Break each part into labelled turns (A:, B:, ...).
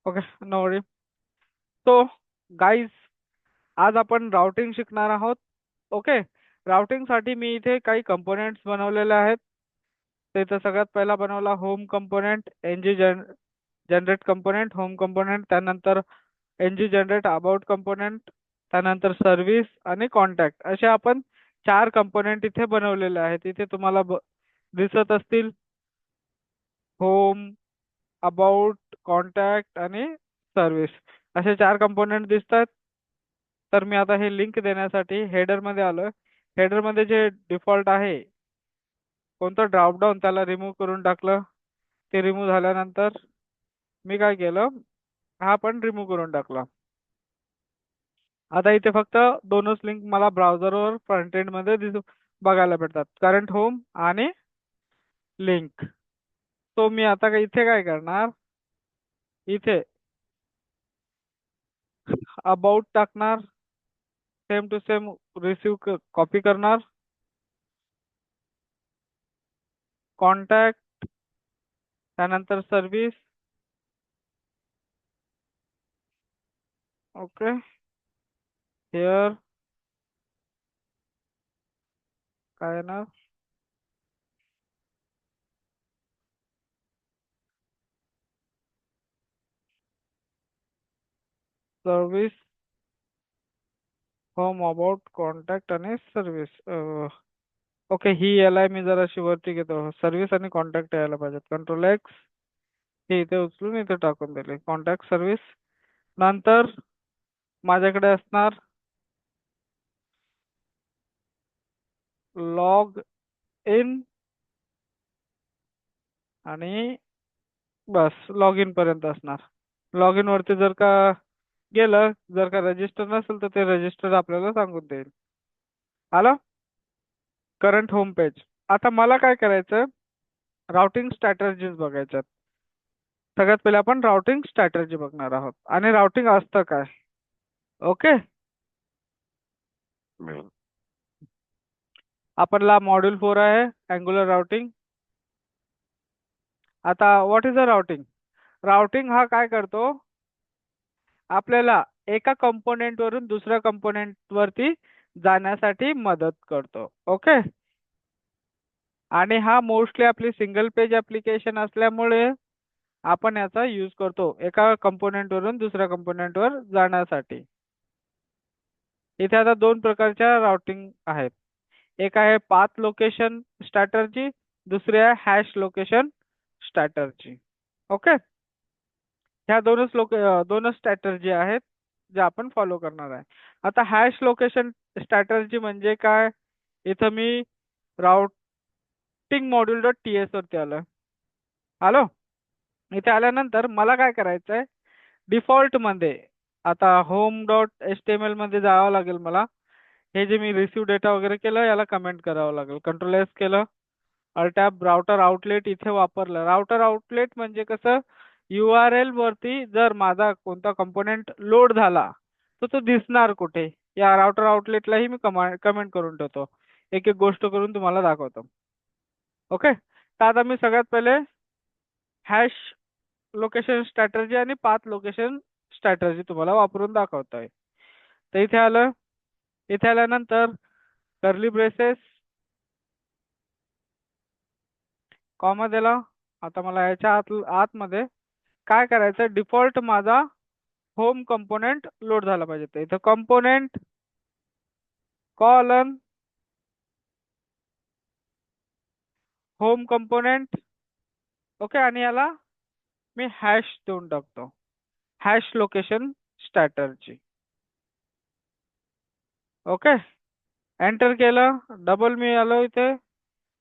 A: Okay, no वरी. तो guys, आज आपण राउटिंग शिकणार आहोत. ओके. राउटिंग साठी मी इथे काही कंपोनेंट्स बनवलेले आहेत. तर इथं सगळ्यात पहिला बनवला home component, generate component, home component, त्यानंतर जनरेट अबाउट कंपोनेंट, त्यानंतर सर्व्हिस आणि कॉन्टॅक्ट, असे आपण चार कंपोनेंट इथे बनवलेले आहेत. इथे तुम्हाला दिसत असतील होम, अबाउट, कॉन्टॅक्ट आणि सर्व्हिस, असे चार कंपोनेंट दिसतात. तर मी आता हे लिंक देण्यासाठी हेडर मध्ये आलोय. हेडर मध्ये जे डिफॉल्ट आहे कोणतं ड्रॉपडाऊन, त्याला रिमूव्ह करून टाकलं. ते रिमूव्ह झाल्यानंतर मी काय केलं, हा पण रिमूव्ह करून टाकला. आता इथे फक्त दोनच लिंक मला ब्राउझरवर फ्रंट एंड मध्ये बघायला भेटतात, करंट होम आणि लिंक. तो मी आता इथे काय करणार, इथे अबाउट टाकणार, same to same receive copy करणार, कॉन्टॅक्ट, त्यानंतर सर्व्हिस. ओके, हेअर काय येणार, सर्व्हिस, होम, अबाउट, कॉन्टॅक्ट आणि सर्व्हिस. ओके, ही याला मी जराशी वरती घेतो. सर्व्हिस आणि कॉन्टॅक्ट यायला पाहिजेत. कंट्रोल एक्स, हे इथे उचलून इथे टाकून दिले कॉन्टॅक्ट सर्व्हिस. नंतर माझ्याकडे असणार लॉग इन, आणि बस लॉग इन पर्यंत असणार. लॉग इन वरती जर का गेलं, जर का रजिस्टर नसेल तर ते रजिस्टर आपल्याला सांगून देईल. आलं करंट होम पेज. आता मला काय करायचं, राउटिंग स्ट्रॅटर्जीज बघायच्यात. सगळ्यात पहिले आपण राउटिंग स्ट्रॅटर्जी बघणार आहोत आणि राउटिंग असतं काय. ओके. आपला मॉड्यूल 4 आहे अँग्युलर राउटिंग. आता what is a routing. Routing हा काय करतो, आपल्याला एका कंपोनेंट वरून दुसऱ्या कंपोनेंट वरती जाण्यासाठी मदत करतो. ओके. आणि हा मोस्टली आपली सिंगल पेज ऍप्लिकेशन असल्यामुळे आपण याचा यूज करतो एका कंपोनेंट वरून दुसऱ्या कंपोनेंट वर जाण्यासाठी. इथे आता दोन प्रकारच्या राउटिंग आहेत. एक आहे पाथ लोकेशन स्ट्रॅटर्जी, दुसरी आहे हॅश लोकेशन स्ट्रॅटर्जी. ओके. ह्या दोनच स्ट्रॅटर्जी आहेत ज्या आपण फॉलो करणार आहे. आता हॅश लोकेशन स्ट्रॅटर्जी म्हणजे काय, इथं मी routing module dot T S वरती आलोय. आलो. इथे आल्यानंतर मला काय करायचंय, डिफॉल्ट मध्ये आता home dot H T M L मध्ये जावं लागेल मला. हे जे मी रिसीव डेटा वगैरे केलं याला कमेंट करावं लागेल. कंट्रोल एस केलं, टॅब राउटर आउटलेट इथे वापरलं. राउटर आउटलेट म्हणजे कसं, यू आर एल वरती जर माझा कोणता कंपोनेंट लोड झाला तर तो दिसणार कुठे, या राउटर आउटलेटलाही मी कमेंट करून ठेवतो. एक एक गोष्ट करून तुम्हाला दाखवतो. ओके. तर आता मी सगळ्यात पहिले हॅश लोकेशन स्ट्रॅटर्जी आणि पाथ लोकेशन स्ट्रॅटर्जी तुम्हाला वापरून दाखवतोय. तर इथे आलं. इथे आल्यानंतर कर्ली ब्रेसेस, कॉमा दिला. आता मला याच्या आतमध्ये काय करायचं, डिफॉल्ट माझा होम कंपोनेंट लोड झाला पाहिजे. तर इथं component colon home component. Okay. आणि याला मी हॅश देऊन टाकतो, hash location strategy. Okay. Enter केलं. डबल मी आलो इथे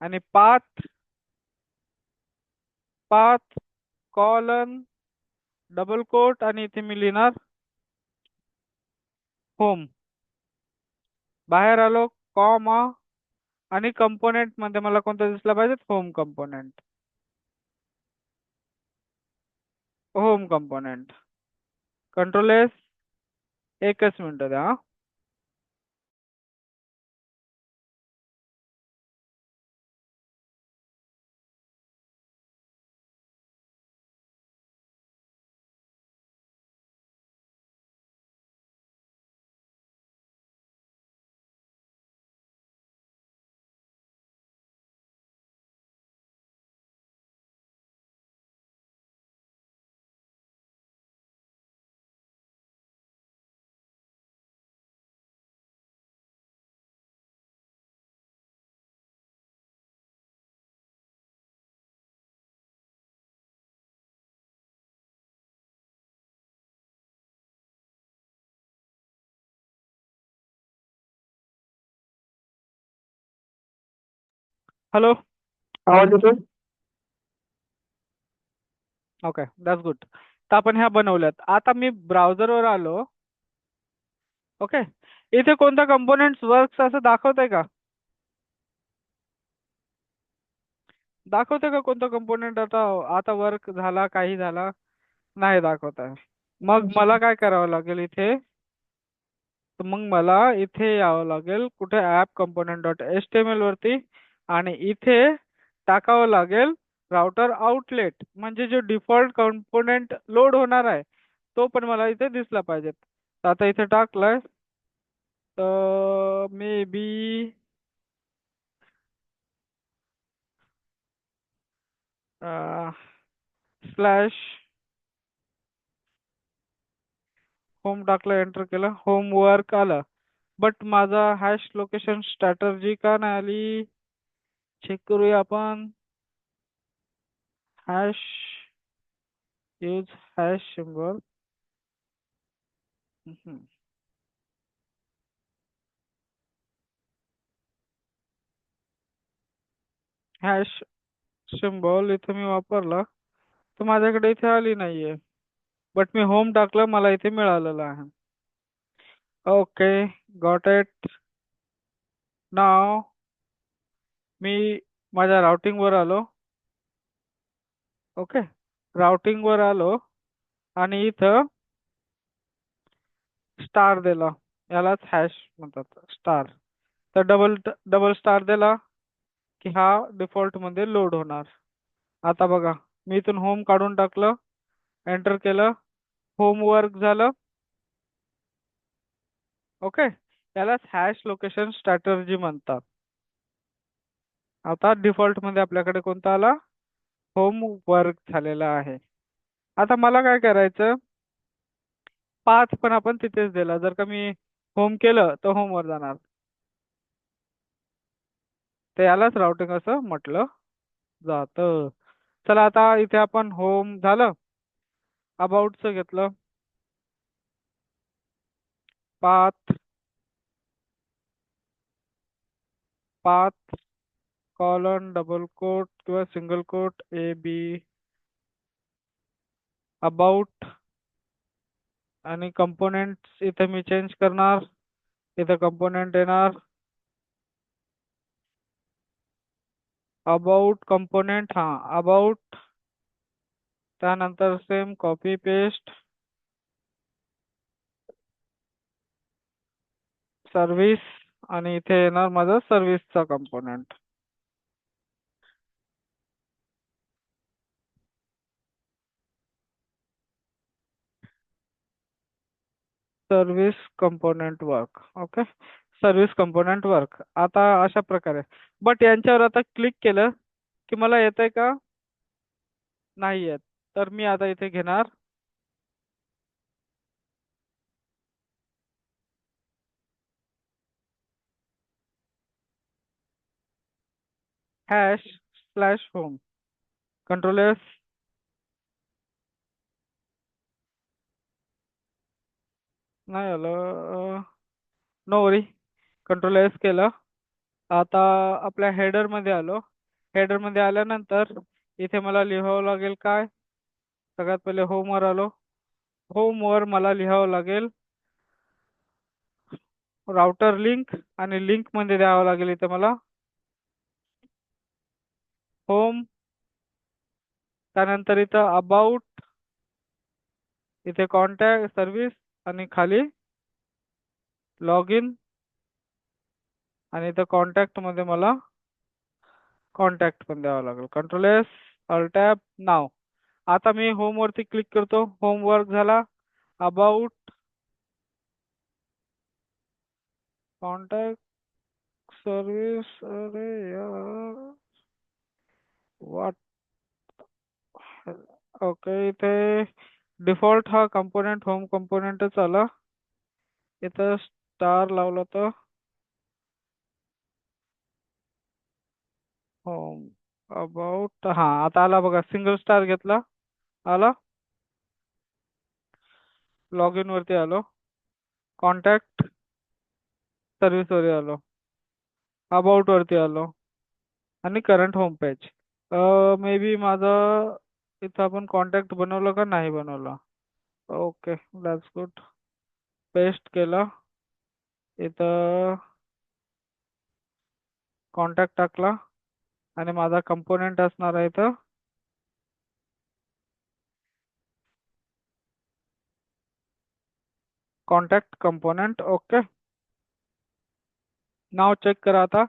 A: आणि path, path colon double quote, आणि इथे मी लिहिणार होम. बाहेर आलो, कॉमा, आणि कंपोनेंट मध्ये मला कोणतं दिसलं पाहिजे, home component. Home component. Control S. एकच मिनिट द्या. हॅलो.
B: आवाज येतोय?
A: Okay, that's good. तर आपण ह्या बनवल्यात. आता मी ब्राउझरवर आलो. ओके. इथे कोणता कंपोनेंट्स वर्क्स असं दाखवतंय का? दाखवतंय का कोणता कंपोनेंट आता आता वर्क झाला, काही झाला? नाही दाखवत आहे. मग मला काय करावं लागेल इथे? तर मग मला इथे यावं लागेल कुठे, app component dot H T M L वरती, आणि इथे टाकावं लागेल राउटर आउटलेट, म्हणजे जो डिफॉल्ट कंपोनेंट लोड होणार आहे तो पण मला इथे दिसला पाहिजे. तर आता इथे टाकलाय. तर मे बी स्लॅश होम टाकलं, एंटर केलं, होम वर्क आलं. बट माझा हॅश लोकेशन स्ट्रॅटर्जी का नाही आली? चेक करूया आपण. Hash use hash symbol. Hash symbol इथे मी वापरला तर माझ्याकडे इथे आली नाहीये. बट मी होम टाकलं, मला इथे मिळालेलं आहे. Okay, got it. नाव मी माझ्या राउटिंग वर आलो. ओके, राउटिंग वर आलो आणि इथं स्टार दिला. यालाच हॅश म्हणतात, स्टार. तर डबल डबल स्टार दिला की हा डिफॉल्ट मध्ये लोड होणार. आता बघा, मी इथून होम काढून टाकलं, एंटर केलं, होम वर्क झालं. ओके, यालाच हॅश लोकेशन स्ट्रॅटर्जी म्हणतात. आता डिफॉल्ट मध्ये आपल्याकडे कोणता आला? होम वर्क झालेला आहे. आता मला काय करायचं? पाथ पण आपण तिथेच दिला. जर का मी होम केलं तर होम वर जाणार. तर यालाच राउटिंग असं म्हटलं जातं. चला, आता इथे आपण होम झालं, अबाउटचं घेतलं, path, path colon double quote किंवा single quote A B, about, आणि कंपोनेंट इथे मी चेंज करणार. इथे कंपोनेंट येणार, अबाउट कंपोनेंट, हा अबाउट. त्यानंतर सेम कॉपी पेस्ट, सर्व्हिस, आणि इथे येणार माझा सर्व्हिसचा कंपोनेंट. Service component work. Okay, service component work. आता अशा प्रकारे. बट यांच्यावर आता क्लिक केलं की मला येतंय का? नाही येत. तर मी आता इथे घेणार hash slash home, control S. नाही आलं, नो वरी. कंट्रोल एस केलं. आता आपल्या हेडर मध्ये आलो. हेडर मध्ये आल्यानंतर इथे मला लिहावं लागेल काय? सगळ्यात पहिले होम वर आलो. होम वर मला लिहावं लागेल राउटर लिंक, आणि लिंक मध्ये द्यावं लागेल इथे मला होम. त्यानंतर इथं अबाउट, इथे कॉन्टॅक्ट सर्व्हिस, आणि खाली लॉग इन, आणि इथं कॉन्टॅक्ट मध्ये मला कॉन्टॅक्ट पण द्यावं लागेल. कंट्रोल एस, ऑल टॅब, नाव. आता मी होम वरती क्लिक करतो, होम वर्क झाला. About, contact, service. अरे यार, वाट. ओके, इथे डिफॉल्ट हा कंपोनेंट होम कंपोनेंटच आला. इथं स्टार लावला तर होम, अबाउट, हा आता आला बघा, सिंगल स्टार घेतला, आला. लॉग इन वरती आलो, कॉन्टॅक्ट सर्व्हिस वरती आलो, अबाउट वरती आलो, आणि current home page. May be माझं इथं आपण कॉन्टॅक्ट बनवलं का नाही बनवलं. Okay, that's good. पेस्ट केलं इथं, कॉन्टॅक्ट टाकला आणि माझा कंपोनेंट असणार आहे इथं कॉन्टॅक्ट कंपोनेंट. ओके, नाव चेक करा आता.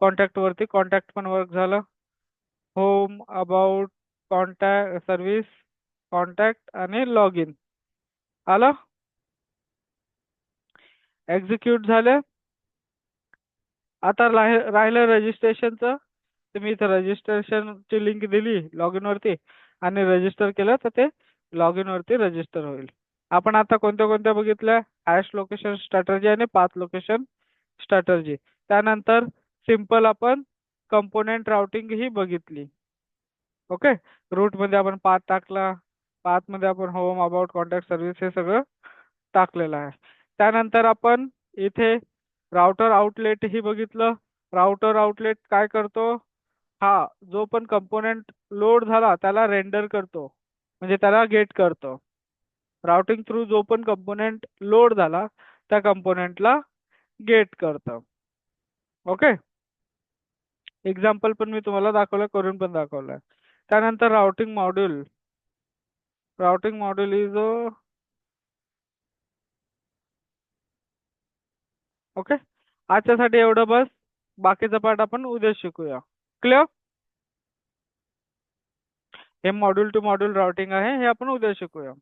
A: कॉन्टॅक्ट वरती कॉन्टॅक्ट पण वर्क झालं. Home, about, contact, service, contact आणि लॉग इन आलं. एक्झिक्यूट झाले. आता राहिलं रजिस्ट्रेशनचं. तुम्ही इथं रजिस्ट्रेशनची लिंक दिली लॉग इन वरती आणि रजिस्टर केलं तर ते लॉग इन वरती रजिस्टर होईल. आपण आता कोणत्या कोणत्या बघितल्या? हॅश लोकेशन स्ट्रॅटर्जी आणि पाथ लोकेशन स्ट्रॅटर्जी. त्यानंतर सिम्पल आपण कंपोनेंट राउटिंग ही बघितली. ओके, रूट मध्ये आपण पाथ टाकला, पाथ मध्ये आपण होम, अबाउट, कॉन्टॅक्ट, सर्व्हिस हे सगळं टाकलेलं आहे. त्यानंतर आपण इथे राउटर आउटलेट ही बघितलं. राउटर आउटलेट काय करतो? हा, जो पण कंपोनेंट लोड झाला त्याला रेंडर करतो, म्हणजे त्याला गेट करतो. राउटिंग थ्रू जो पण कंपोनेंट लोड झाला त्या कंपोनेंटला गेट करतं. ओके, एक्झाम्पल पण मी तुम्हाला दाखवलं, करून पण दाखवलंय. त्यानंतर routing module. Routing module is okay. आजच्यासाठी एवढं बस. बाकीचा पार्ट आपण उद्या शिकूया. क्लिअर? हे मॉड्यूल टू मॉड्यूल राउटिंग आहे, हे आपण उद्या शिकूया.